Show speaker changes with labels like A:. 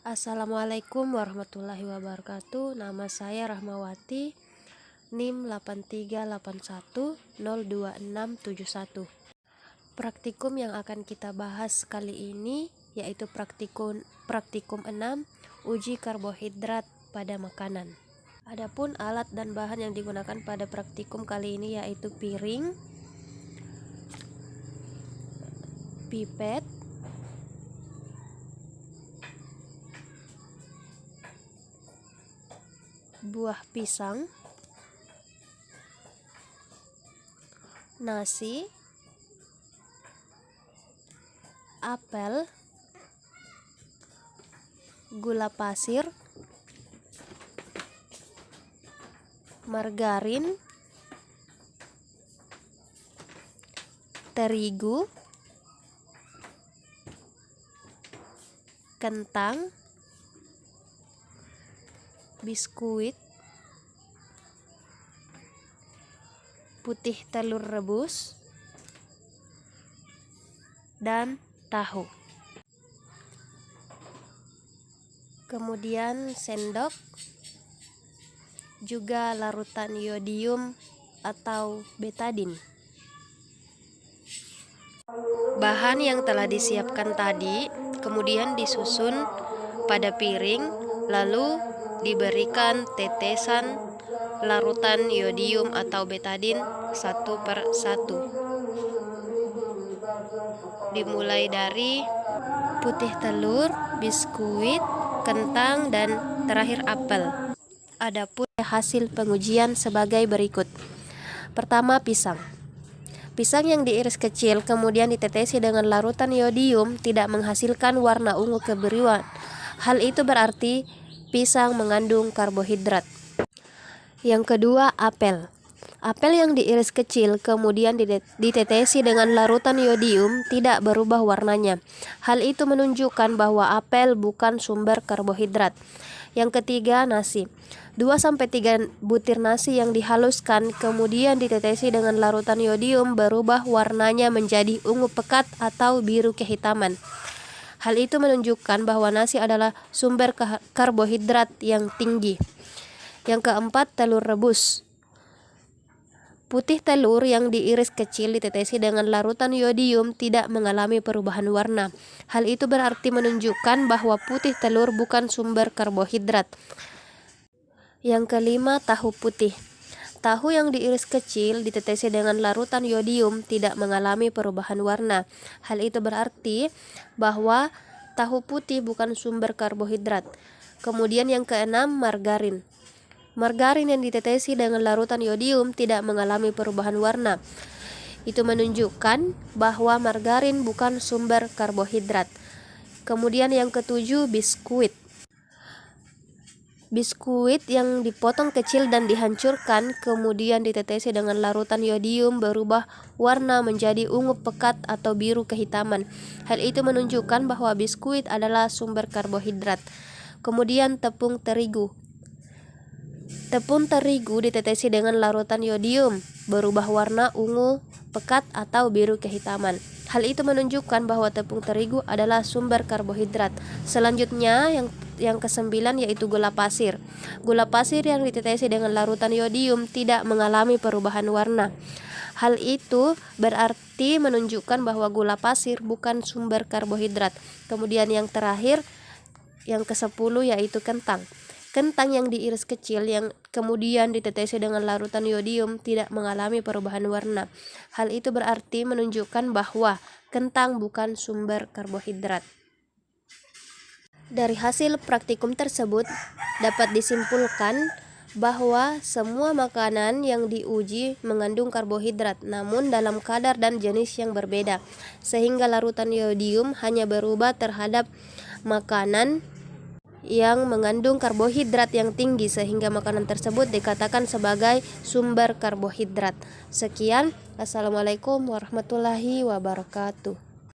A: Assalamualaikum warahmatullahi wabarakatuh. Nama saya Rahmawati, NIM 83810261. Praktikum yang akan kita bahas kali ini yaitu praktikum 6, uji karbohidrat pada makanan. Adapun alat dan bahan yang digunakan pada praktikum kali ini yaitu piring, pipet, buah pisang, nasi, apel, gula pasir, margarin, terigu, kentang, biskuit, putih telur rebus, dan tahu. Kemudian sendok, juga larutan iodium atau betadin. Bahan yang telah disiapkan tadi kemudian disusun pada piring, lalu diberikan tetesan larutan iodium atau betadin satu per satu. Dimulai dari putih telur, biskuit, kentang, dan terakhir apel. Adapun hasil pengujian sebagai berikut. Pertama, pisang. Pisang yang diiris kecil kemudian ditetesi dengan larutan iodium tidak menghasilkan warna ungu kebiruan. Hal itu berarti pisang mengandung karbohidrat. Yang kedua, apel. Apel yang diiris kecil kemudian ditetesi dengan larutan iodium tidak berubah warnanya. Hal itu menunjukkan bahwa apel bukan sumber karbohidrat. Yang ketiga, nasi. 2-3 butir nasi yang dihaluskan kemudian ditetesi dengan larutan iodium berubah warnanya menjadi ungu pekat atau biru kehitaman. Hal itu menunjukkan bahwa nasi adalah sumber karbohidrat yang tinggi. Yang keempat, telur rebus. Putih telur yang diiris kecil ditetesi dengan larutan iodium tidak mengalami perubahan warna. Hal itu berarti menunjukkan bahwa putih telur bukan sumber karbohidrat. Yang kelima, tahu putih. Tahu yang diiris kecil ditetesi dengan larutan iodium tidak mengalami perubahan warna. Hal itu berarti bahwa tahu putih bukan sumber karbohidrat. Kemudian yang keenam, margarin. Margarin yang ditetesi dengan larutan iodium tidak mengalami perubahan warna. Itu menunjukkan bahwa margarin bukan sumber karbohidrat. Kemudian yang ketujuh, biskuit. Biskuit yang dipotong kecil dan dihancurkan kemudian ditetesi dengan larutan iodium berubah warna menjadi ungu pekat atau biru kehitaman. Hal itu menunjukkan bahwa biskuit adalah sumber karbohidrat. Kemudian tepung terigu. Tepung terigu ditetesi dengan larutan iodium berubah warna ungu pekat atau biru kehitaman. Hal itu menunjukkan bahwa tepung terigu adalah sumber karbohidrat. Selanjutnya yang kesembilan yaitu gula pasir. Gula pasir yang ditetesi dengan larutan iodium tidak mengalami perubahan warna. Hal itu berarti menunjukkan bahwa gula pasir bukan sumber karbohidrat. Kemudian yang terakhir, yang ke-10 yaitu kentang. Kentang yang diiris kecil yang kemudian ditetesi dengan larutan iodium tidak mengalami perubahan warna. Hal itu berarti menunjukkan bahwa kentang bukan sumber karbohidrat. Dari hasil praktikum tersebut dapat disimpulkan bahwa semua makanan yang diuji mengandung karbohidrat namun dalam kadar dan jenis yang berbeda, sehingga larutan iodium hanya berubah terhadap makanan yang mengandung karbohidrat yang tinggi sehingga makanan tersebut dikatakan sebagai sumber karbohidrat. Sekian, Assalamualaikum warahmatullahi wabarakatuh.